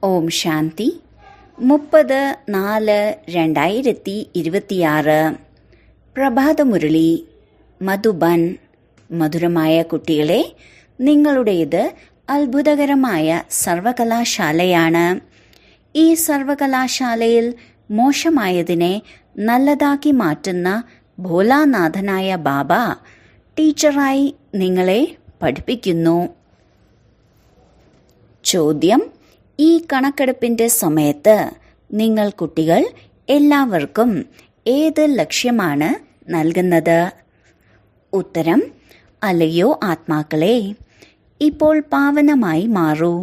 ഓം ശാന്തി 30-4-2026 പ്രഭാതമുരളി മധുബൻ. മധുരമായ കുട്ടികളെ, നിങ്ങളുടേത് അത്ഭുതകരമായ സർവകലാശാലയാണ്. ഈ സർവകലാശാലയിൽ മോശമായതിനെ നല്ലതാക്കി മാറ്റുന്ന ഭോലാനാഥനായ ബാബ ടീച്ചറായി നിങ്ങളെ പഠിപ്പിക്കുന്നു. ചോദ്യം: ഈ കണക്കെടുപ്പിന്റെ സമയത്ത് നിങ്ങൾ കുട്ടികൾ എല്ലാവർക്കും ഏത് ലക്ഷ്യമാണ് നൽകുന്നത്? ഉത്തരം: അല്ലയോ ആത്മാക്കളെ, ഇപ്പോൾ പാവനമായി മാറൂ.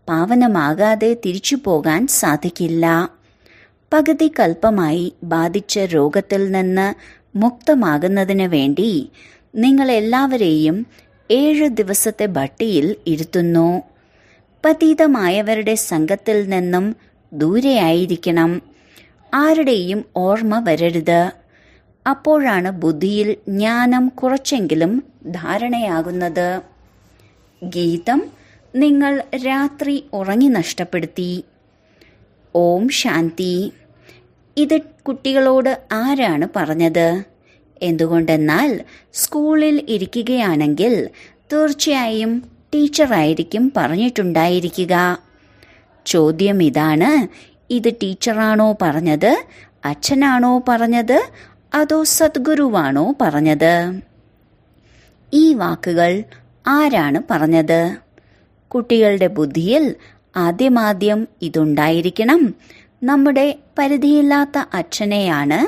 പാവനമാകാതെ തിരിച്ചു പോകാൻ സാധിക്കില്ല. പകുതി കൽപ്പമായി ബാധിച്ച രോഗത്തിൽ നിന്ന് മുക്തമാകുന്നതിന് വേണ്ടി നിങ്ങളെല്ലാവരെയും 7 ദിവസത്തെ ഭട്ടിയിൽ ഇരുത്തുന്നു. പതീതമായവരുടെ സംഘത്തിൽ നിന്നും ദൂരെയായിരിക്കണം. ആരുടെയും ഓർമ്മ വരരുത്. അപ്പോഴാണ് ബുദ്ധിയിൽ ജ്ഞാനം കുറച്ചെങ്കിലും ധാരണയാകുന്നത്. ഗീതം: നിങ്ങൾ രാത്രി ഉറങ്ങി നഷ്ടപ്പെടുത്തി. ഓം ശാന്തി. ഇത് കുട്ടികളോട് ആരാണ് പറഞ്ഞത്? എന്തുകൊണ്ടെന്നാൽ സ്കൂളിൽ ഇരിക്കുകയാണെങ്കിൽ തീർച്ചയായും ടീച്ചറായിരിക്കും പറഞ്ഞിട്ടുണ്ടായിരിക്കുക. ചോദ്യം ഇതാണ്: ഇത് ടീച്ചറാണോ പറഞ്ഞത്, അച്ഛനാണോ പറഞ്ഞത്, അതോ സദ്ഗുരുവാണോ പറഞ്ഞത്? ഈ വാക്കുകൾ ആരാണ് പറഞ്ഞത്? കുട്ടികളുടെ ബുദ്ധിയിൽ ആദ്യമാദ്യം ഇതുണ്ടായിരിക്കണം: നമ്മുടെ പരിധിയില്ലാത്ത അച്ഛനെയാണ്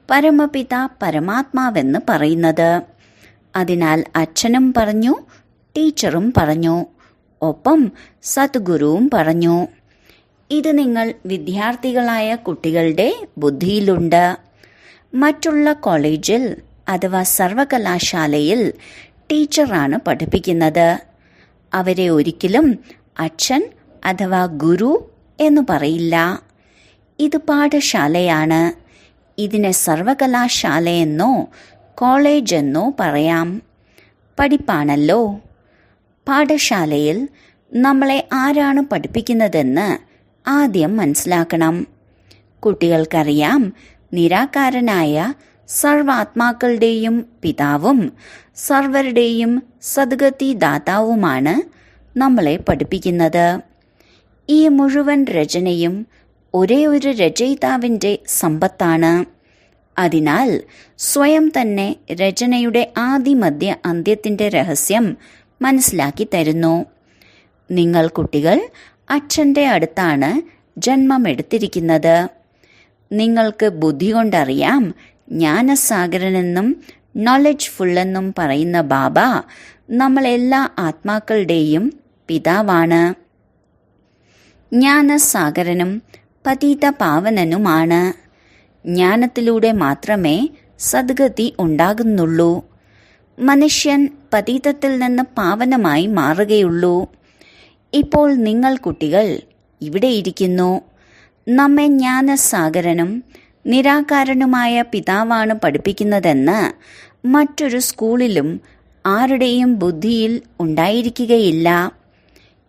പരമപിത പരമാത്മാവെന്ന് പറയുന്നത്. അതിനാൽ അച്ഛനും പറഞ്ഞു, ടീച്ചറും പറഞ്ഞു, ഒപ്പം സദ്ഗുരുവും പറഞ്ഞു. ഇത് നിങ്ങൾ വിദ്യാർത്ഥികളായ കുട്ടികളുടെ ബുദ്ധിയിലുണ്ട്. മറ്റുള്ള കോളേജിൽ അഥവാ സർവകലാശാലയിൽ ടീച്ചറാണ് പഠിപ്പിക്കുന്നത്. അവരെ ഒരിക്കലും അച്ഛൻ അഥവാ ഗുരു എന്ന് പറയില്ല. ഇത് പാഠശാലയാണ്. ഇതിനെ സർവകലാശാലയെന്നോ കോളേജ് എന്നോ പറയാം. പഠിപ്പാണല്ലോ. പാഠശാലയിൽ നമ്മളെ ആരാണ് പഠിപ്പിക്കുന്നതെന്ന് ആദ്യം മനസ്സിലാക്കണം. കുട്ടികൾക്കറിയാം, നിരാകാരനായ സർവാത്മാക്കളുടെയും പിതാവും സർവരുടെയും സദ്ഗതി ദാതാവുമാണ് നമ്മളെ പഠിപ്പിക്കുന്നത്. ഈ മുഴുവൻ രചനയും ഒരേ ഒരു രചയിതാവിൻ്റെ സമ്പത്താണ്. അതിനാൽ സ്വയം തന്നെ രചനയുടെ ആദിമധ്യ അന്ത്യത്തിൻ്റെ രഹസ്യം മനസ്സിലാക്കി തരുന്നു. നിങ്ങൾ കുട്ടികൾ അച്ഛൻ്റെ അടുത്താണ് ജന്മമെടുത്തിരിക്കുന്നത്. നിങ്ങൾക്ക് ബുദ്ധി കൊണ്ടറിയാം, ജ്ഞാനസാഗരനെന്നും നോളജ് ഫുള്ളെന്നും പറയുന്ന ബാബ നമ്മളെല്ലാ ആത്മാക്കളുടെയും പിതാവാണ്. ജ്ഞാനസാഗരനും പതീത പാവനനുമാണ്. ജ്ഞാനത്തിലൂടെ മാത്രമേ സദ്ഗതി ഉണ്ടാകുന്നുള്ളൂ. മനുഷ്യൻ പതീതത്തിൽ നിന്ന് പാവനമായി മാറുകയുള്ളൂ. ഇപ്പോൾ നിങ്ങൾ കുട്ടികൾ ഇവിടെ ഇരിക്കുന്നു. നമ്മെ ജ്ഞാനസാഗരനും നിരാകാരനുമായ പിതാവാണ് പഠിപ്പിക്കുന്നതെന്ന് മറ്റൊരു സ്കൂളിലും ആരുടെയും ബുദ്ധിയിൽ ഉണ്ടായിരിക്കുകയില്ല.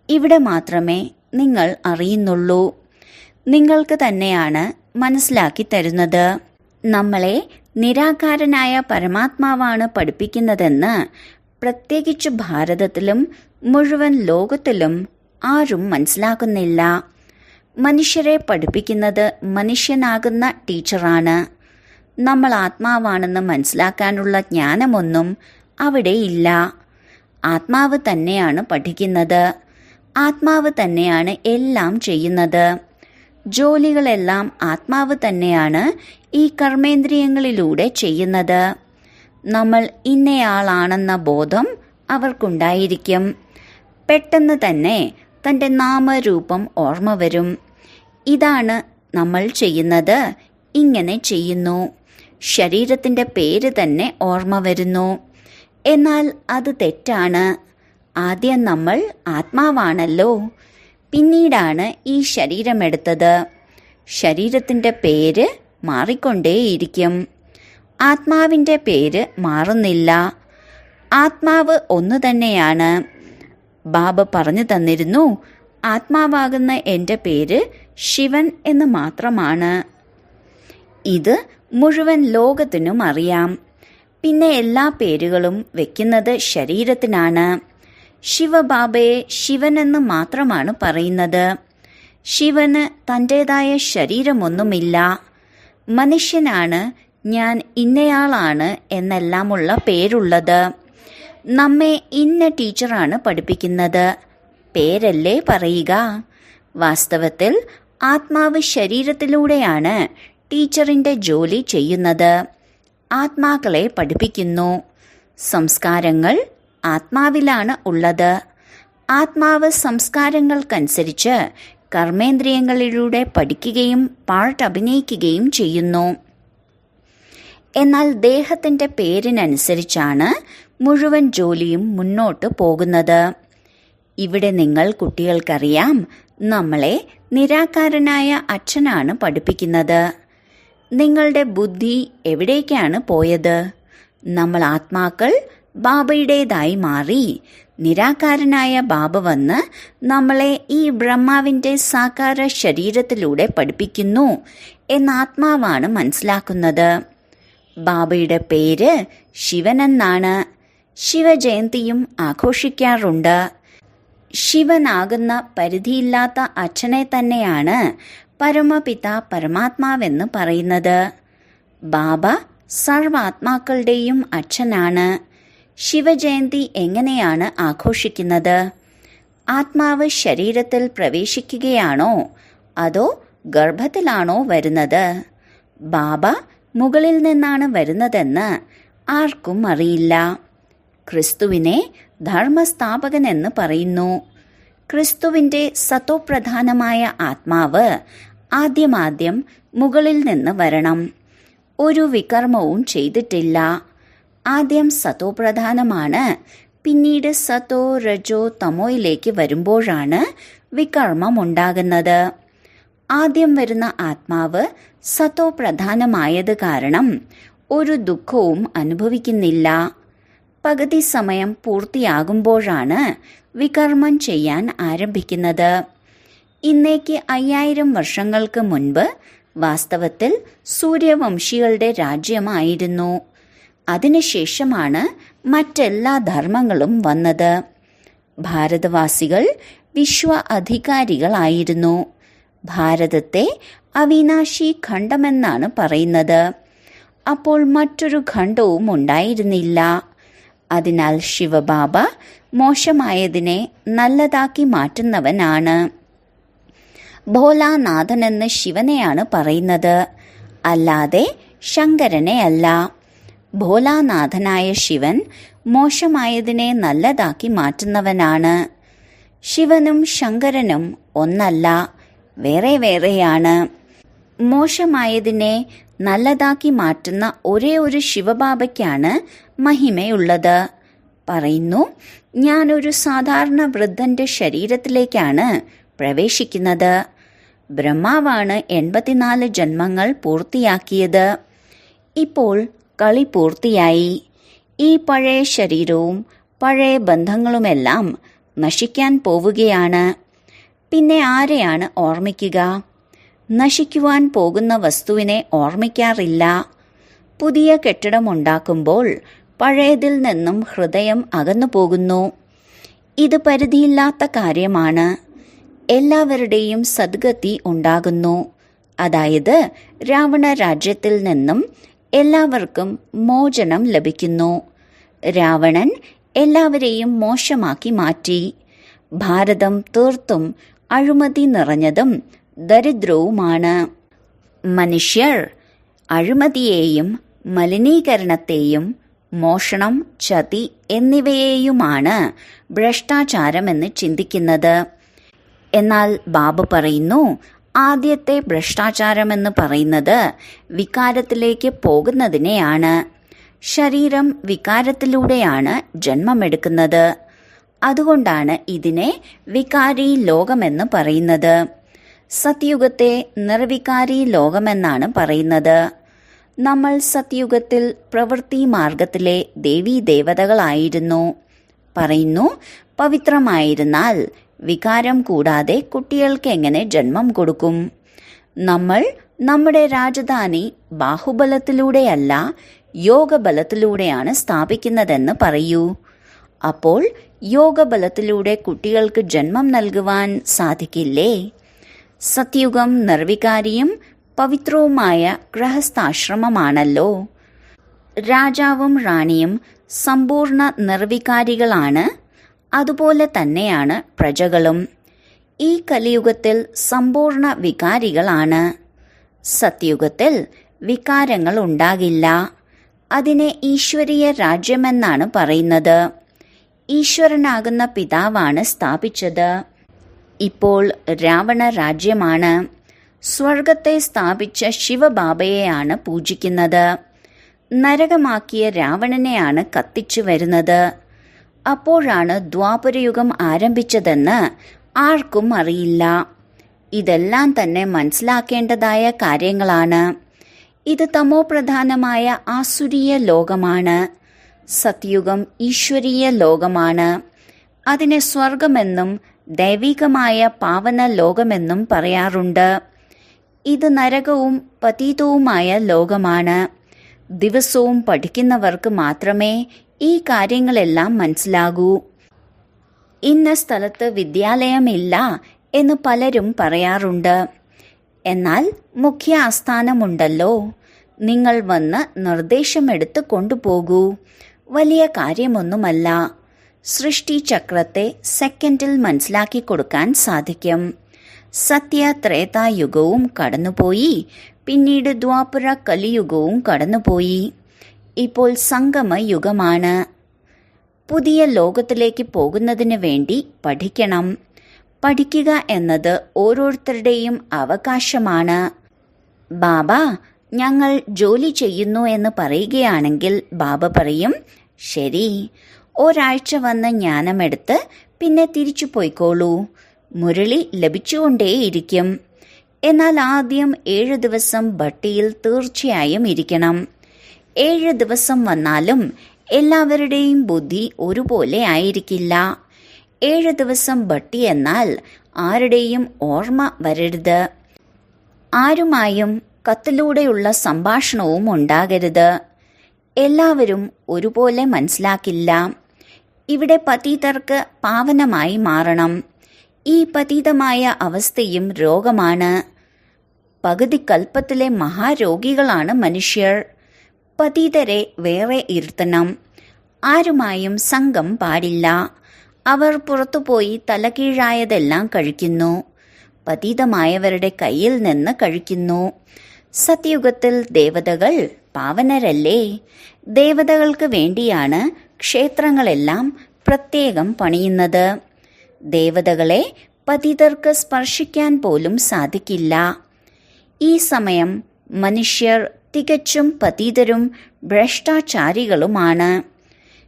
ഇവിടെ മാത്രമേ നിങ്ങൾ അറിയുന്നുള്ളൂ. നിങ്ങൾക്ക് തന്നെയാണ് മനസ്സിലാക്കി തരുന്നത്. നമ്മളെ നിരാകാരനായ പരമാത്മാവാണ് പഠിപ്പിക്കുന്നതെന്ന് പ്രത്യേകിച്ച് ഭാരതത്തിലും മുഴുവൻ ലോകത്തിലും ആരും മനസ്സിലാക്കുന്നില്ല. മനുഷ്യരെ പഠിപ്പിക്കുന്നത് മനുഷ്യനാകുന്ന ടീച്ചറാണ്. നമ്മൾ ആത്മാവാണെന്ന് മനസ്സിലാക്കാനുള്ള ജ്ഞാനമൊന്നും അവിടെ ഇല്ല. ആത്മാവ് തന്നെയാണ് പഠിക്കുന്നത്. ആത്മാവ് തന്നെയാണ് എല്ലാം ചെയ്യുന്നത്. ജോലികളെല്ലാം ആത്മാവ് തന്നെയാണ് ഈ കർമ്മേന്ദ്രിയങ്ങളിലൂടെ ചെയ്യുന്നത്. നമ്മൾ ഇന്നയാളാണെന്ന ബോധം അവർക്കുണ്ടായിരിക്കും. പെട്ടെന്ന് തന്നെ തൻ്റെ നാമരൂപം ഓർമ്മ വരും. ഇതാണ് നമ്മൾ ചെയ്യുന്നത്, ഇങ്ങനെ ചെയ്യുന്നു. ശരീരത്തിൻ്റെ പേര് തന്നെ ഓർമ്മ വരുന്നു. എന്നാൽ അത് തെറ്റാണ്. ആദ്യം നമ്മൾ ആത്മാവാണല്ലോ, പിന്നീടാണ് ഈ ശരീരമെടുത്തത്. ശരീരത്തിൻ്റെ പേര് മാറിക്കൊണ്ടേയിരിക്കും. ആത്മാവിൻ്റെ പേര് മാറുന്നില്ല. ആത്മാവ് ഒന്നു തന്നെയാണ്. ബാബ പറഞ്ഞു തന്നിരുന്നു, ആത്മാവാകുന്ന എൻ്റെ പേര് ശിവൻ എന്ന് മാത്രമാണ്. ഇത് മുഴുവൻ ലോകത്തിനും അറിയാം. പിന്നെ എല്ലാ പേരുകളും വെക്കുന്നത് ശരീരത്തിനാണ്. ശിവബാബയെ ശിവനെന്ന് മാത്രമാണ് പറയുന്നത്. ശിവന് തൻ്റേതായ ശരീരമൊന്നുമില്ല. മനുഷ്യനാണ് ഞാൻ ഇന്നയാളാണ് എന്നെല്ലാമുള്ള പേരുള്ളത്. നമ്മെ ഇന്ന ടീച്ചറാണ് പഠിപ്പിക്കുന്നത്. പേരല്ലേ പറയുക. വാസ്തവത്തിൽ ആത്മാവ് ശരീരത്തിലൂടെയാണ് ടീച്ചറിൻ്റെ ജോലി ചെയ്യുന്നത്. ആത്മാക്കളെ പഠിപ്പിക്കുന്നു. സംസ്കാരങ്ങൾ ആത്മാവിലാണ് ഉള്ളത്. ആത്മാവ് സംസ്കാരങ്ങൾക്കനുസരിച്ച് കർമ്മേന്ദ്രിയങ്ങളിലൂടെ പഠിക്കുകയും പാർട്ട് അഭിനയിക്കുകയും ചെയ്യുന്നു. എന്നാൽ ദേഹത്തിൻ്റെ പേരിനനുസരിച്ചാണ് മുഴുവൻ ജോലിയും മുന്നോട്ട് പോകുന്നത്. ഇവിടെ നിങ്ങൾ കുട്ടികൾക്കറിയാം, നമ്മളെ നിരാകാരനായ അച്ഛനാണ് പഠിപ്പിക്കുന്നത്. നിങ്ങളുടെ ബുദ്ധി എവിടേക്കാണ് പോയത്? നമ്മൾ ആത്മാക്കൾ ബാബയുടേതായി മാറി. നിരാകാരനായ ബാബ വന്ന് നമ്മളെ ഈ ബ്രഹ്മാവിൻ്റെ സാകാര ശരീരത്തിലൂടെ പഠിപ്പിക്കുന്നു എന്ന് ആത്മാവാണ് മനസ്സിലാക്കുന്നത്. ബാബയുടെ പേര് ശിവനെന്നാണ്. ശിവജയന്തിയും ആഘോഷിക്കാറുണ്ട്. ശിവനാകുന്ന പരിധിയില്ലാത്ത അച്ഛനെ തന്നെയാണ് പരമപിത പരമാത്മാവെന്ന് പറയുന്നത്. ബാബ സർവാത്മാക്കളുടെയും അച്ഛനാണ്. ശിവജയന്തി എങ്ങനെയാണ് ആഘോഷിക്കുന്നത്? ആത്മാവ് ശരീരത്തിൽ പ്രവേശിക്കുകയാണോ അതോ ഗർഭത്തിലാണോ വരുന്നത്? ബാബ മുകളിൽ നിന്നാണ് വരുന്നതെന്ന് ആർക്കും അറിയില്ല. ക്രിസ്തുവിനെ ധർമ്മസ്ഥാപകനെന്ന് പറയുന്നു. ക്രിസ്തുവിൻ്റെ സതോപ്രധാനമായ ആത്മാവ് ആദ്യം മുകളിൽ നിന്ന് വരണം. ഒരു വികർമ്മവും ചെയ്തിട്ടില്ല. ആദ്യം സതോപ്രധാനമാണ്. പിന്നീട് സതോ രജോ തമോയിലേക്ക് വരുമ്പോഴാണ് വികർമ്മം ഉണ്ടാകുന്നത്. ആദ്യം വരുന്ന ആത്മാവ് സതോപ്രധാനമായത് കാരണം ഒരു ദുഃഖവും അനുഭവിക്കുന്നില്ല. പകുതി സമയം പൂർത്തിയാകുമ്പോഴാണ് വികർമ്മം ചെയ്യാൻ ആരംഭിക്കുന്നത്. ഇന്നേക്ക് 5000 വർഷങ്ങൾക്ക് മുൻപ് വാസ്തവത്തിൽ സൂര്യവംശികളുടെ രാജ്യമായിരുന്നു. അതിനുശേഷമാണ് മറ്റെല്ലാ ധർമ്മങ്ങളും വന്നത്. ഭാരതവാസികൾ വിശ്വ അധികാരികളായിരുന്നു. ഭാരതത്തെ അവിനാശി ഖണ്ഡമെന്നാണ് പറയുന്നത്. അപ്പോൾ മറ്റൊരു ഖണ്ഡവും ഉണ്ടായിരുന്നില്ല. അതിനാൽ ശിവബാബ മോശമായതിനെ നല്ലതാക്കി മാറ്റുന്നവനാണ്. ഭോലാനാഥനെന്ന് ശിവനെയാണ് പറയുന്നത്, അല്ലാതെ ശങ്കരനെ അല്ല. ഭോലാനാഥനായ ശിവൻ മോശമായതിനെ നല്ലതാക്കി മാറ്റുന്നവനാണ്. ശിവനും ശങ്കരനും ഒന്നല്ല, വേറെ വേറെയാണ്. മോശമായതിനെ നല്ലതാക്കി മാറ്റുന്ന ഒരേ ഒരു ശിവബാബയ്ക്കാണ് മഹിമയുള്ളത്. പറയുന്നു, ഞാനൊരു സാധാരണ വൃദ്ധന്റെ ശരീരത്തിലേക്കാണ് പ്രവേശിക്കുന്നത്. ബ്രഹ്മാവാണ് 84 ജന്മങ്ങൾ പൂർത്തിയാക്കിയത്. ഇപ്പോൾ കളി പൂർത്തിയായി. ഈ പഴയ ശരീരവും പഴയ ബന്ധങ്ങളുമെല്ലാം നശിക്കാൻ പോവുകയാണ്. പിന്നെ ആരെയാണ് ഓർമ്മിക്കുക? നശിക്കുവാൻ പോകുന്ന വസ്തുവിനെ ഓർമ്മിക്കാറില്ല. പുതിയ കെട്ടിടമുണ്ടാക്കുമ്പോൾ പഴയതിൽ നിന്നും ഹൃദയം അകന്നു പോകുന്നു. ഇത് പരിധിയില്ലാത്ത കാര്യമാണ്. എല്ലാവരുടെയും സദ്ഗതി ഉണ്ടാകുന്നു. അതായത് രാവണ രാജ്യത്തിൽ നിന്നും എല്ലാവർക്കും മോചനം ലഭിക്കുന്നു. രാവണൻ എല്ലാവരെയും മോശമാക്കി മാറ്റി. ഭാരതം തീർത്തും അഴിമതി നിറഞ്ഞതും ദരിദ്രവുമാണ്. മനുഷ്യർ അഴിമതിയെയും മലിനീകരണത്തെയും മോഷണം, ചതി എന്നിവയെയുമാണ് ഭ്രഷ്ടാചാരമെന്ന് ചിന്തിക്കുന്നത്. എന്നാൽ ബാബ പറയുന്നു, ആദ്യത്തെ ഭ്രഷ്ടാചാരമെന്ന് പറയുന്നത് വികാരത്തിലേക്ക് പോകുന്നതിനെയാണ്. ശരീരം വികാരത്തിലൂടെയാണ് ജന്മമെടുക്കുന്നത്. അതുകൊണ്ടാണ് ഇതിനെ വികാരി ലോകമെന്ന് പറയുന്നത്. സത്യുഗത്തെ നിർവികാരി ലോകമെന്നാണ് പറയുന്നത്. നമ്മൾ സത്യുഗത്തിൽ പ്രവൃത്തി മാർഗത്തിലെ ദേവീദേവതകളായിരുന്നു. പറയുന്നു, പവിത്രമായിരുന്നാൽ വികാരം കൂടാതെ കുട്ടികൾക്ക് എങ്ങനെ ജന്മം കൊടുക്കും? നമ്മൾ നമ്മുടെ രാജധാനി ബാഹുബലത്തിലൂടെയല്ല, യോഗബലത്തിലൂടെയാണ് സ്ഥാപിക്കുന്നതെന്ന് പറയൂ. അപ്പോൾ യോഗബലത്തിലൂടെ കുട്ടികൾക്ക് ജന്മം നൽകുവാൻ സാധിക്കില്ലേ? സത്യുഗം നിർവികാരിയും പവിത്രവുമായ ഗൃഹസ്ഥാശ്രമമാണല്ലോ. രാജാവും റാണിയും സമ്പൂർണ്ണ നിർവികാരികളാണ്. അതുപോലെ തന്നെയാണ് പ്രജകളും. ഈ കലിയുഗത്തിൽ സമ്പൂർണ്ണ വികാരികളാണ്. സത്യുഗത്തിൽ വികാരങ്ങൾ ഉണ്ടാകില്ല. അതിനെ ഈശ്വരീയ രാജ്യമെന്നാണ് പറയുന്നത്. ഈശ്വരനാകുന്ന പിതാവാണ് സ്ഥാപിച്ചത്. ഇപ്പോൾ രാവണ രാജ്യമാണ്. സ്വർഗത്തെ സ്ഥാപിച്ച ശിവബാബയെയാണ് പൂജിക്കുന്നത്. നരകമാക്കിയ രാവണനെയാണ് കത്തിച്ചു വരുന്നത്. അപ്പോഴാണ് ദ്വാപരയുഗം ആരംഭിച്ചതെന്ന് ആർക്കും അറിയില്ല. ഇതെല്ലാം തന്നെ മനസ്സിലാക്കേണ്ടതായ കാര്യങ്ങളാണ്. ഇത് തമോപ്രധാനമായ ആസുരീയ ലോകമാണ്. സത്യുഗം ഈശ്വരീയ ലോകമാണ്. അതിനെ സ്വർഗമെന്നും ദൈവികമായ പാവന ലോകമെന്നും പറയാറുണ്ട്. ഇത് നരകവും പതീതവുമായ ലോകമാണ്. ദിവസവും പഠിക്കുന്നവർക്ക് മാത്രമേ ഈ കാര്യങ്ങളെല്ലാം മനസ്സിലാകൂ. ഇന്ന സ്ഥലത്ത് വിദ്യാലയമില്ല എന്ന് പലരും പറയാറുണ്ട്. എന്നാൽ മുഖ്യ ആസ്ഥാനമുണ്ടല്ലോ. നിങ്ങൾ വന്ന് നിർദ്ദേശമെടുത്ത് കൊണ്ടുപോകൂ. വലിയ കാര്യമൊന്നുമല്ല. സൃഷ്ടിചക്രത്തെ സെക്കൻഡിൽ മനസ്സിലാക്കി കൊടുക്കാൻ സാധിക്കും. സത്യ-ത്രേതായുഗവും കടന്നുപോയി. പിന്നീട് ദ്വാപര കലിയുഗവും കടന്നുപോയി. ഇപ്പോൾ സംഗമയുഗമാണ്. പുതിയ ലോകത്തിലേക്ക് പോകുന്നതിന് വേണ്ടി പഠിക്കണം. പഠിക്കുക എന്നത് ഓരോരുത്തരുടെയും അവകാശമാണ്. ബാബ, ഞങ്ങൾ ജോലി ചെയ്യുന്നു എന്ന് പറയുകയാണെങ്കിൽ ബാബ പറയും, ശരി, ഒരാഴ്ച വന്ന് ജ്ഞാനമെടുത്ത് പിന്നെ തിരിച്ചു പോയിക്കോളൂ. മുരളി ലഭിച്ചുകൊണ്ടേയിരിക്കും. എന്നാൽ ആദ്യം 7 ദിവസം ഭട്ടിയിൽ തീർച്ചയായും ഇരിക്കണം. 7 ദിവസം വന്നാലും എല്ലാവരുടെയും ബുദ്ധി ഒരുപോലെ ആയിരിക്കില്ല. 7 ദിവസം ഭട്ടി എന്നാൽ ആരുടെയും ഓർമ്മ വരരുത്. ആരുമായും കത്തിലൂടെയുള്ള സംഭാഷണവും ഉണ്ടാകരുത്. എല്ലാവരും ഒരുപോലെ മനസ്സിലാക്കില്ല. ഇവിടെ പതീതർക്ക് പാവനമായി മാറണം. ഈ പതീതമായ അവസ്ഥയും രോഗമാണ്. പകുതി കൽപ്പത്തിലെ മഹാരോഗികളാണ് മനുഷ്യർ. പതീതരെ വേറെ ഇരുത്തണം. ആരുമായും സംഘം പാടില്ല. അവർ പുറത്തുപോയി തലകീഴായതെല്ലാം കഴിക്കുന്നു. പതീതമായവരുടെ കയ്യിൽ നിന്ന് കഴിക്കുന്നു. സത്യുഗത്തിൽ ദേവതകൾ പാവനരല്ലേ? ദേവതകൾക്ക് വേണ്ടിയാണ് ക്ഷേത്രങ്ങളെല്ലാം പ്രത്യേകം പണിയുന്നത്. ദേവതകളെ പതിതർക്ക് സ്പർശിക്കാൻ പോലും സാധിക്കില്ല. ഈ സമയം മനുഷ്യർ തികച്ചും പതിതരും ഭ്രഷ്ടാചാരികളുമാണ്.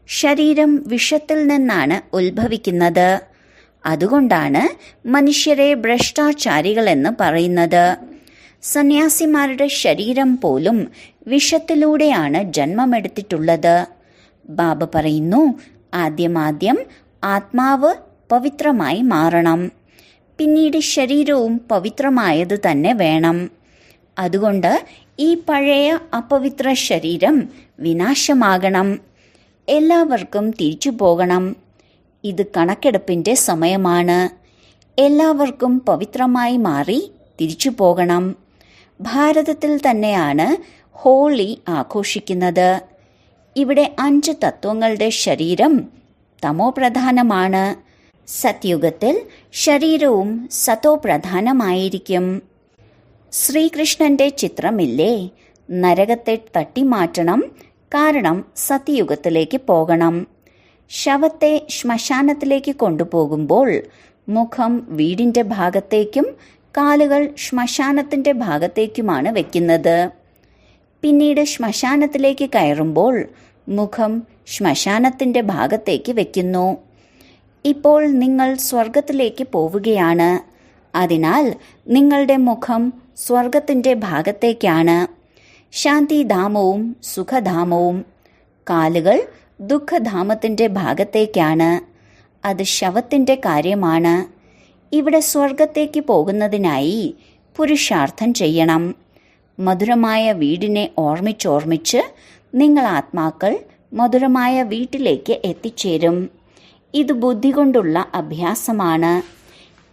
ശരീരം വിഷത്തിൽ നിന്നാണ് ഉത്ഭവിക്കുന്നത്. അതുകൊണ്ടാണ് മനുഷ്യരെ ഭ്രഷ്ടാചാരികളെന്ന് പറയുന്നത്. സന്യാസിമാരുടെ ശരീരം പോലും വിഷത്തിലൂടെയാണ് ജന്മമെടുത്തിട്ടുള്ളത്. ബാബ പറയുന്നു, ആദ്യം ആത്മാവ് പവിത്രമായി മാറണം. പിന്നീട് ശരീരവും പവിത്രമായത് തന്നെ വേണം. അതുകൊണ്ട് ഈ പഴയ അപവിത്ര ശരീരം വിനാശമാകണം. എല്ലാവർക്കും തിരിച്ചു പോകണം. ഇത് കണക്കെടുപ്പിന്റെ സമയമാണ്. എല്ലാവർക്കും പവിത്രമായി മാറി തിരിച്ചു പോകണം. ഭാരതത്തിൽ തന്നെയാണ് ഹോളി ആഘോഷിക്കുന്നത്. ഇവിടെ 5 തത്വങ്ങളുടെ ശരീരം തമോപ്രധാനമാണ്. സത്യുഗത്തിൽ ശരീരവും സതോപ്രധാനമായിരിക്കും. ശ്രീകൃഷ്ണന്റെ ചിത്രമില്ലേ? നരകത്തെ തട്ടിമാറ്റണം. കാരണം സത്യയുഗത്തിലേക്ക് പോകണം. ശവത്തെ ശ്മശാനത്തിലേക്ക് കൊണ്ടുപോകുമ്പോൾ മുഖം വീടിന്റെ ഭാഗത്തേക്കും കാലുകൾ ശ്മശാനത്തിന്റെ ഭാഗത്തേക്കുമാണ് വെക്കുന്നത്. പിന്നീട് ശ്മശാനത്തിലേക്ക് കയറുമ്പോൾ മുഖം ശ്മശാനത്തിന്റെ ഭാഗത്തേക്ക് വെക്കുന്നു. ഇപ്പോൾ നിങ്ങൾ സ്വർഗത്തിലേക്ക് പോവുകയാണ്. അതിനാൽ നിങ്ങളുടെ മുഖം സ്വർഗത്തിന്റെ ഭാഗത്തേക്കാണ്. ശാന്തിധാമവും സുഖധാമവും. കാലുകൾ ദുഃഖധാമത്തിന്റെ ഭാഗത്തേക്കാണ്. അത് ശവത്തിന്റെ കാര്യമാണ്. ഇവിടെ സ്വർഗത്തേക്ക് പോകുന്നതിനായി പുരുഷാർത്ഥം ചെയ്യണം. മധുരമായ വീടിനെ ഓർമ്മിച്ചോർമ്മിച്ച് നിങ്ങൾ ആത്മാക്കൾ മധുരമായ വീട്ടിലേക്ക് എത്തിച്ചേരും. ഇത് ബുദ്ധി കൊണ്ടുള്ള അഭ്യാസമാണ്.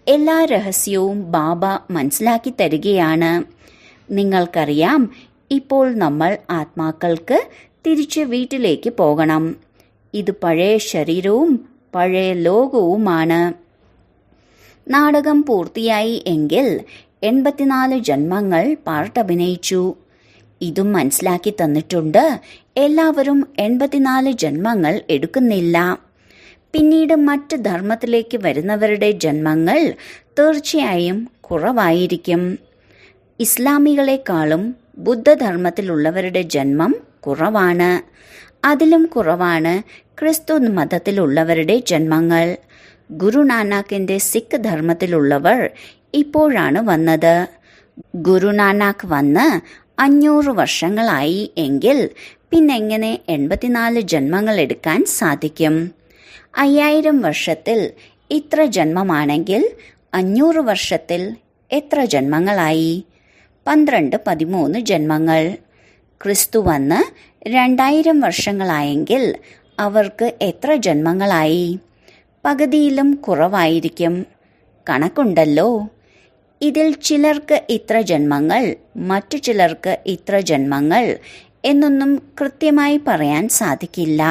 എല്ലാ രഹസ്യവും ബാബ മനസ്സിലാക്കി തരികയാണ്. നിങ്ങൾക്കറിയാം, ഇപ്പോൾ നമ്മൾ ആത്മാക്കൾക്ക് തിരിച്ച് വീട്ടിലേക്ക് പോകണം. ഇത് പഴയ ശരീരവും പഴയ ലോകവുമാണ്. നാടകം പൂർത്തിയായി എങ്കിൽ 84 ജന്മങ്ങൾ പാർട്ടഭിനയിച്ചു. ഇതും മനസ്സിലാക്കി തന്നിട്ടുണ്ട്. എല്ലാവരും 84 ജന്മങ്ങൾ എടുക്കുന്നില്ല. പിന്നീട് മറ്റ് ധർമ്മത്തിലേക്ക് വരുന്നവരുടെ ജന്മങ്ങൾ തീർച്ചയായും കുറവായിരിക്കും. ഇസ്ലാമികളെക്കാളും ബുദ്ധധർമ്മത്തിലുള്ളവരുടെ ജന്മം കുറവാണ്. അതിലും കുറവാണ് ക്രിസ്തു മതത്തിലുള്ളവരുടെ ജന്മങ്ങൾ. ഗുരുനാനാക്കിന്റെ സിഖ് ധർമ്മത്തിലുള്ളവർ ഇപ്പോഴാണ് വന്നത്. ഗുരുനാനാക്ക് വന്ന് 500 വർഷങ്ങളായി എങ്കിൽ പിന്നെങ്ങനെ 84 ജന്മങ്ങൾ എടുക്കാൻ സാധിക്കും? 5000 വർഷത്തിൽ ഇത്ര ജന്മമാണെങ്കിൽ 500 വർഷത്തിൽ എത്ര ജന്മങ്ങളായി? 12-13 ജന്മങ്ങൾ. ക്രിസ്തു വന്ന് 2000 വർഷങ്ങളായെങ്കിൽ അവർക്ക് എത്ര ജന്മങ്ങളായി? പകുതിയിലും കുറവായിരിക്കും. കണക്കുണ്ടല്ലോ. ഇതിൽ ചിലർക്ക് ഇത്ര ജന്മങ്ങൾ, മറ്റു ചിലർക്ക് ഇത്ര ജന്മങ്ങൾ എന്നൊന്നും കൃത്യമായി പറയാൻ സാധിക്കില്ല.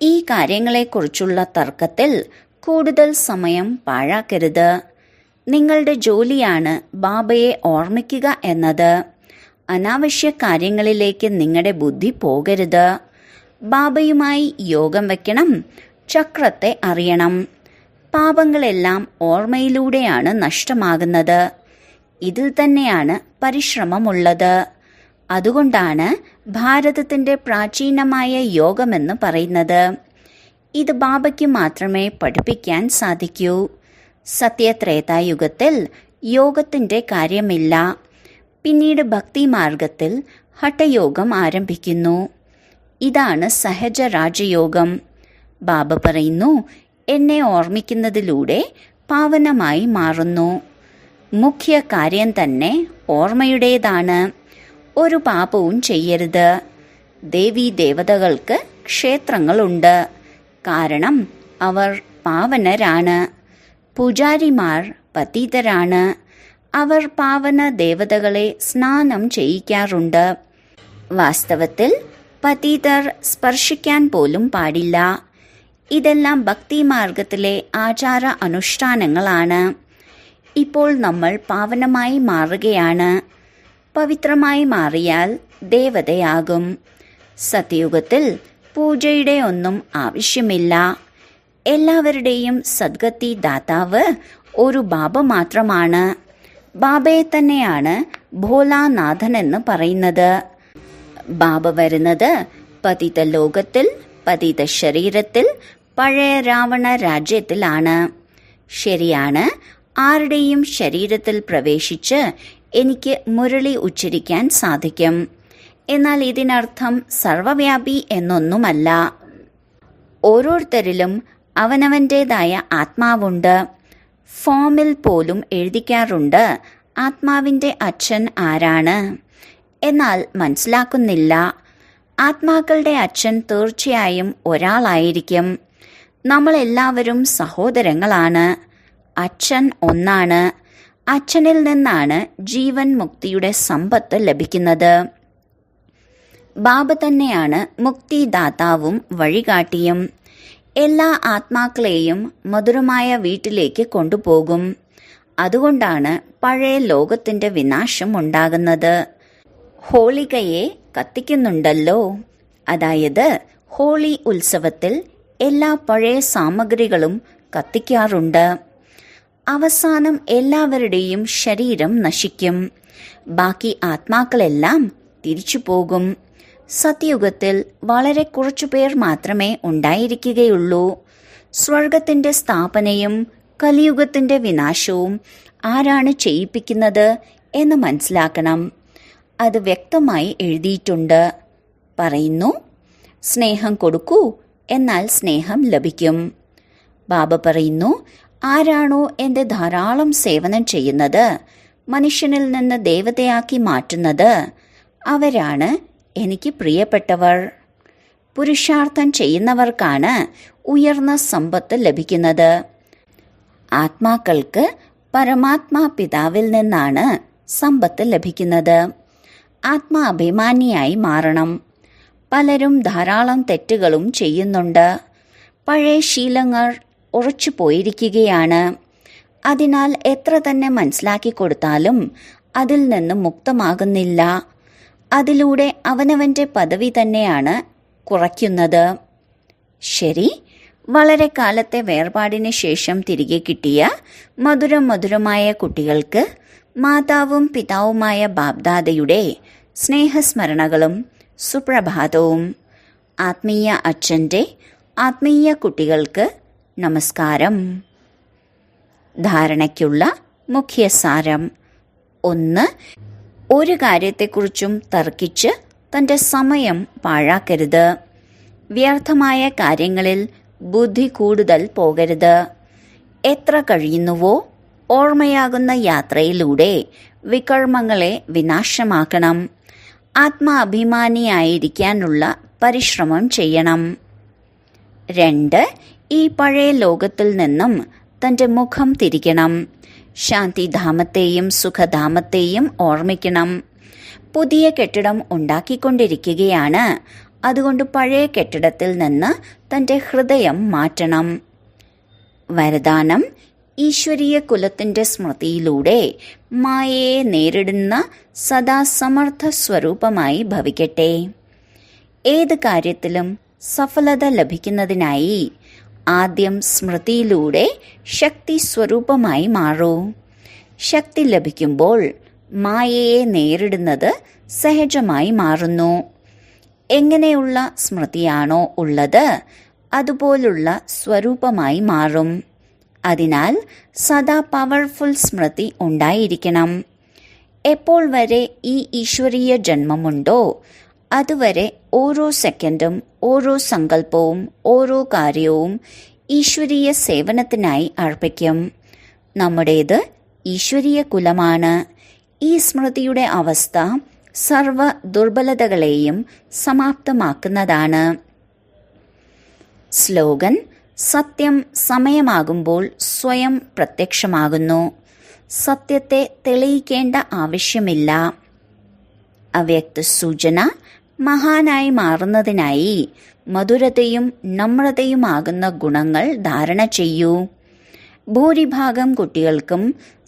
ഈ കാര്യങ്ങളെക്കുറിച്ചുള്ള തർക്കത്തിൽ കൂടുതൽ സമയം പാഴാക്കരുത്. നിങ്ങളുടെ ജോലിയാണ് ബാബയെ ഓർമ്മിക്കുക എന്നത്. അനാവശ്യ കാര്യങ്ങളിലേക്ക് നിങ്ങളുടെ ബുദ്ധി പോകരുത്. ബാബയുമായി യോഗം വയ്ക്കണം. ചക്രത്തെ അറിയണം. പാപങ്ങളെല്ലാം ഓർമ്മയിലൂടെയാണ് നഷ്ടമാകുന്നത്. ഇതിൽ തന്നെയാണ് പരിശ്രമമുള്ളത്. അതുകൊണ്ടാണ് ഭാരതത്തിന്റെ പ്രാചീനമായ യോഗമെന്ന് പറയുന്നത്. ഇത് ബാബയ്ക്ക് മാത്രമേ പഠിപ്പിക്കാൻ സാധിക്കൂ. സത്യത്രേതായുഗത്തിൽ യോഗത്തിന്റെ കാര്യമില്ല. പിന്നീട് ഭക്തിമാർഗത്തിൽ ഹഠയോഗം ആരംഭിക്കുന്നു. ഇതാണ് സഹജ രാജയോഗം. ബാബ പറയുന്നു, എന്നെ ഓർമ്മിക്കുന്നതിലൂടെ പാവനമായി മാറുന്നു. മുഖ്യ കാര്യം തന്നെ ഓർമ്മയുടേതാണ്. ഒരു പാപവും ചെയ്യരുത്. ദേവീ ദേവതകൾക്ക് ക്ഷേത്രങ്ങളുണ്ട്. കാരണം അവർ പാവനരാണ്. പൂജാരിമാർ പതിതരാണ്. അവർ പാവന ദേവതകളെ സ്നാനം ചെയ്യിക്കാറുണ്ട്. വാസ്തവത്തിൽ പതിതർ സ്പർശിക്കാൻ പോലും പാടില്ല. ഇതെല്ലാം ഭക്തിമാർഗത്തിലെ ആചാര അനുഷ്ഠാനങ്ങളാണ്. ഇപ്പോൾ നമ്മൾ പാവനമായി മാറുകയാണ്. പവിത്രമായി മാറിയാൽ ദേവതയാകും. സത്യയുഗത്തിൽ പൂജയുടെ ഒന്നും ആവശ്യമില്ല. എല്ലാവരുടെയും സദ്ഗതി ദാതാവ് ഒരു ബാബ മാത്രമാണ്. ബാബയെ തന്നെയാണ് ഭോലാനാഥൻ എന്ന് പറയുന്നത്. ബാബ വരുന്നത് പതിത ലോകത്തിൽ, പതിത ശരീരത്തിൽ, പഴയ രാവണ രാജ്യത്തിലാണ്. ശരിയാണ്. ആരുടെയും ശരീരത്തിൽ പ്രവേശിച്ച് എനിക്ക് മുരളി ഉച്ചരിക്കാൻ സാധിക്കും. എന്നാൽ ഇതിനർത്ഥം സർവവ്യാപി എന്നൊന്നുമല്ല. ഓരോരുത്തരിലും അവനവൻ്റേതായ ആത്മാവുണ്ട്. ഫോമിൽ പോലും എഴുതിക്കാറുണ്ട് ആത്മാവിൻ്റെ അച്ഛൻ ആരാണ്. എന്നാൽ മനസ്സിലാക്കുന്നില്ല. ആത്മാക്കളുടെ അച്ഛൻ തീർച്ചയായും ഒരാളായിരിക്കും. നമ്മളെല്ലാവരും സഹോദരങ്ങളാണ്. അച്ഛൻ ഒന്നാണ്. അച്ഛനിൽ നിന്നാണ് ജീവൻ മുക്തിയുടെ സമ്പത്ത് ലഭിക്കുന്നത്. ബാബ തന്നെയാണ് മുക്തിദാതാവും വഴികാട്ടിയും. എല്ലാ ആത്മാക്കളെയും മധുരമായ വീട്ടിലേക്ക് കൊണ്ടുപോകും. അതുകൊണ്ടാണ് പഴയ ലോകത്തിന്റെ വിനാശം ഉണ്ടാകുന്നത്. ഹോളികയെ കത്തിക്കുന്നുണ്ടല്ലോ. അതായത് ഹോളി ഉത്സവത്തിൽ എല്ലാ പഴയ സാമഗ്രികളും കത്തിക്കാറുണ്ട്. അവസാനം എല്ലാവരുടെയും ശരീരം നശിക്കും. ബാക്കി ആത്മാക്കളെല്ലാം തിരിച്ചു പോകും. സത്യയുഗത്തിൽ വളരെ കുറച്ചുപേർ മാത്രമേ ഉണ്ടായിരിക്കുകയുള്ളൂ. സ്വർഗത്തിന്റെ സ്ഥാപനയും കലിയുഗത്തിന്റെ വിനാശവും ആരാണ് ചെയ്യിപ്പിക്കുന്നത് എന്ന് മനസ്സിലാക്കണം. അത് വ്യക്തമായി എഴുതിയിട്ടുണ്ട്. പറയുന്നു, സ്നേഹം കൊടുക്കൂ, എന്നാൽ സ്നേഹം ലഭിക്കും. ബാബ പറയുന്നു, ആരാണോ എൻ്റെ ധാരാളം സേവനം ചെയ്യുന്നത്, മനുഷ്യനിൽ നിന്ന് ദേവതയാക്കി മാറ്റുന്നത്, അവരാണ് എനിക്ക് പ്രിയപ്പെട്ടവർ. പുരുഷാർത്ഥം ചെയ്യുന്നവർക്കാണ് ഉയർന്ന സമ്പത്ത് ലഭിക്കുന്നത്. ആത്മാക്കൾക്ക് പരമാത്മാ പിതാവിൽ നിന്നാണ് സമ്പത്ത് ലഭിക്കുന്നത്. ആത്മാഭിമാനിയായി മാറണം. പലരും ധാരാളം തെറ്റുകളും ചെയ്യുന്നുണ്ട്. പഴയ ശീലങ്ങൾ ഉറച്ചു പോയിരിക്കുകയാണ്. അതിനാൽ എത്ര തന്നെ മനസ്സിലാക്കി കൊടുത്താലും അതിൽ നിന്ന് മുക്തമാകുന്നില്ല. അതിലൂടെ അവനവൻ്റെ പദവി തന്നെയാണ് കുറയ്ക്കുന്നത്. ശരി, വളരെ കാലത്തെ വേർപാടിന് ശേഷം തിരികെ കിട്ടിയ മധുരമായ കുട്ടികൾക്ക് മാതാവും പിതാവുമായ ബാബ്ദാദയുടെ സ്നേഹസ്മരണകളും സുപ്രഭാതവും. ആത്മീയ അച്ഛൻ്റെ ആത്മീയ കുട്ടികൾക്ക് നമസ്കാരം. ധാരണയ്ക്കുള്ള മുഖ്യസാരം. 1. ഒരു കാര്യത്തെക്കുറിച്ചും തർക്കിച്ച് തൻ്റെ സമയം പാഴാക്കരുത്. വ്യർത്ഥമായ കാര്യങ്ങളിൽ ബുദ്ധി കൂടുതൽ പോകരുത്. എത്ര കഴിയുന്നുവോ ഓർമ്മയാകുന്ന യാത്രയിലൂടെ വികർമ്മങ്ങളെ വിനാശമാക്കണം. ആത്മാഭിമാനിയായിരിക്കാനുള്ള പരിശ്രമം ചെയ്യണം. 2. ഈ പഴയ ലോകത്തിൽ നിന്നും തൻ്റെ മുഖം തിരിക്കണം. ശാന്തിധാമത്തെയും സുഖധാമത്തെയും ഓർമ്മിക്കണം. പുതിയ കെട്ടിടം ഉണ്ടാക്കിക്കൊണ്ടിരിക്കുകയാണ്. അതുകൊണ്ട് പഴയ കെട്ടിടത്തിൽ നിന്ന് തൻ്റെ ഹൃദയം മാറ്റണം. വരദാനം: ഈശ്വരീയ കുലത്തിൻ്റെ സ്മൃതിയിലൂടെ മായയെ നേരിടുന്ന സദാ സമർത്ഥ സ്വരൂപമായി ഭവിക്കട്ടെ. ഏത് കാര്യത്തിലും സഫലത ലഭിക്കുന്നതിനായി ആദ്യം സ്മൃതിയിലൂടെ ശക്തി സ്വരൂപമായി മാറൂ. ശക്തി ലഭിക്കുമ്പോൾ മായയെ നേരിടുന്നത് സഹജമായി മാറുന്നു. എങ്ങനെയുള്ള സ്മൃതിയാണോ ഉള്ളത് അതുപോലുള്ള സ്വരൂപമായി മാറും. അതിനാൽ സദാ പവർഫുൾ സ്മൃതി ഉണ്ടായിരിക്കണം. എപ്പോൾ വരെ ഈ ഈശ്വരീയ ജന്മമുണ്ടോ അതുവരെ ഓരോ സെക്കൻഡും, ഓരോ സങ്കല്പവും, ഓരോ കാര്യവും ഈശ്വരീയ സേവനത്തിനായി അർപ്പിക്കും. നമ്മുടേത് ഈശ്വരീയ കുലമാണ്. ഈ സ്മൃതിയുടെ അവസ്ഥ സർവ ദുർബലതകളെയും സമാപ്തമാക്കുന്നതാണ്. സ്ലോഗൻ: സത്യം സമയമാകുമ്പോൾ സ്വയം പ്രത്യക്ഷമാകുന്നു. സത്യത്തെ തെളിയിക്കേണ്ട ആവശ്യമില്ല. അവ്യക്ത സൂചന: മഹാനായി മാറുന്നതിനായി മധുരതയും നമ്രതയുമാകുന്ന ഗുണങ്ങൾ ധാരണ ചെയ്യൂ. ഭൂരിഭാഗം കുട്ടികൾക്കും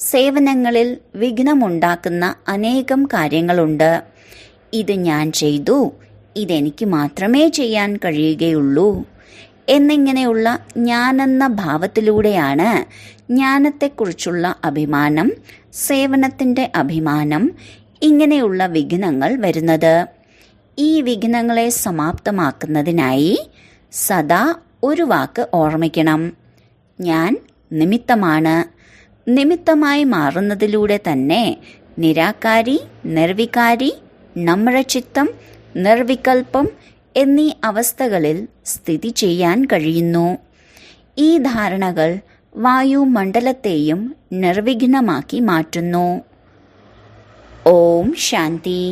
സേവനങ്ങളിൽ വിഘ്നമുണ്ടാക്കുന്ന അനേകം കാര്യങ്ങളുണ്ട്. ഇത് ഞാൻ ചെയ്തു, ഇതെനിക്ക് മാത്രമേ ചെയ്യാൻ കഴിയുകയുള്ളൂ എന്നിങ്ങനെയുള്ള ഞാനെന്ന ഭാവത്തിലൂടെയാണ് ജ്ഞാനത്തെക്കുറിച്ചുള്ള അഭിമാനം, സേവനത്തിൻ്റെ അഭിമാനം, ഇങ്ങനെയുള്ള വിഘ്നങ്ങൾ വരുന്നത്. ഈ വിഘ്നങ്ങളെ സമാപ്തമാക്കുന്നതിനായി സദാ ഒരു വാക്ക് ഓർമ്മിക്കണം: ഞാൻ നിമിത്തമാണ്. നിമിത്തമായി മാറുന്നതിലൂടെ തന്നെ നിരാകാരി, നിർവികാരി, നമ്രചിത്തം, നിർവികൽപ്പം എന്നീ അവസ്ഥകളിൽ സ്ഥിതി ചെയ്യാൻ കഴിയുന്നു. ഈ ധാരണകൾ വായുമണ്ഡലത്തെയും നിർവിഘ്നമാക്കി മാറ്റുന്നു. ഓം ശാന്തി.